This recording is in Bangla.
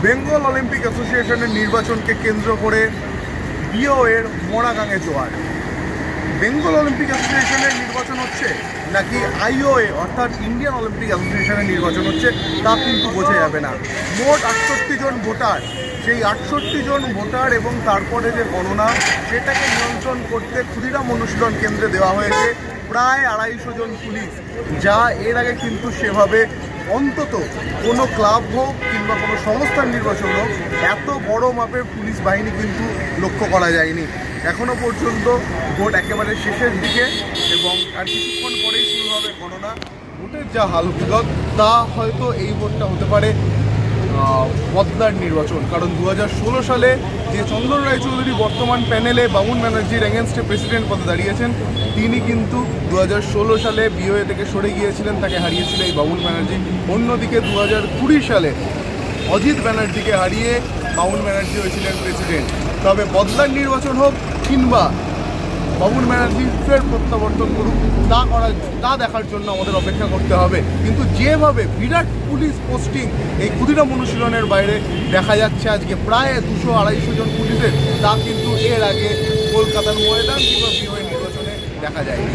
বেঙ্গল অলিম্পিক অ্যাসোসিয়েশনের নির্বাচনকে কেন্দ্র করে বিওএর মোড়াগাঙে জোয়ার। বেঙ্গল অলিম্পিক অ্যাসোসিয়েশনের নির্বাচন হচ্ছে নাকি আইওএ অর্থাৎ ইন্ডিয়ান অলিম্পিক অ্যাসোসিয়েশনের নির্বাচন হচ্ছে তা কিন্তু বোঝা যাবে না। মোট 68 জন ভোটার, সেই 68 জন ভোটার এবং তারপরে যে গণনা সেটাকে নিয়ন্ত্রণ করতে ক্ষুদিরাম অনুশীলন কেন্দ্রে দেওয়া হয়েছে প্রায় 250 জন পুলিশ, যা এর আগে কিন্তু সেভাবে অন্তত কোনো ক্লাব হোক কিংবা কোনো সংস্থার নির্বাচন হোক এত বড় মাপের পুলিশ বাহিনী কিন্তু লক্ষ্য করা যায়নি। এখনও পর্যন্ত ভোট একেবারে শেষের দিকে এবং আর কিছুক্ষণ পরেই শুরু হবে গণনা। ভোটের যা হাল হকিকত তা হয়তো এই ভোটটা হতে পারে বদলার নির্বাচন, কারণ 2016 সালে যে চন্দন রায়চৌধুরী বর্তমান প্যানেলে বামুন ব্যানার্জির এগেনস্টে প্রেসিডেন্ট পদে দাঁড়িয়েছেন, তিনি কিন্তু 2016 সালে বিওএ থেকে সরে গিয়েছিলেন, তাকে হারিয়েছিল এই বামুন ব্যানার্জি। অন্যদিকে 2020 সালে অজিত ব্যানার্জিকে হারিয়ে বামুন ব্যানার্জি হয়েছিলেন প্রেসিডেন্ট। তবে বদলার নির্বাচন হোক কিংবা বামুন ব্যানার্জি ফের প্রত্যাবর্তন করুক, তা দেখার জন্য আমাদের অপেক্ষা করতে হবে। কিন্তু যেভাবে বিরাট পুলিশ পোস্টিং এই ক্ষুদিরাম অনুশীলনের বাইরে দেখা যাচ্ছে আজকে প্রায় 200-250 জন পুলিশের, তা কিন্তু এর আগে কলকাতার ময়দান কিংবা বিওএ নির্বাচনে দেখা যায়নি।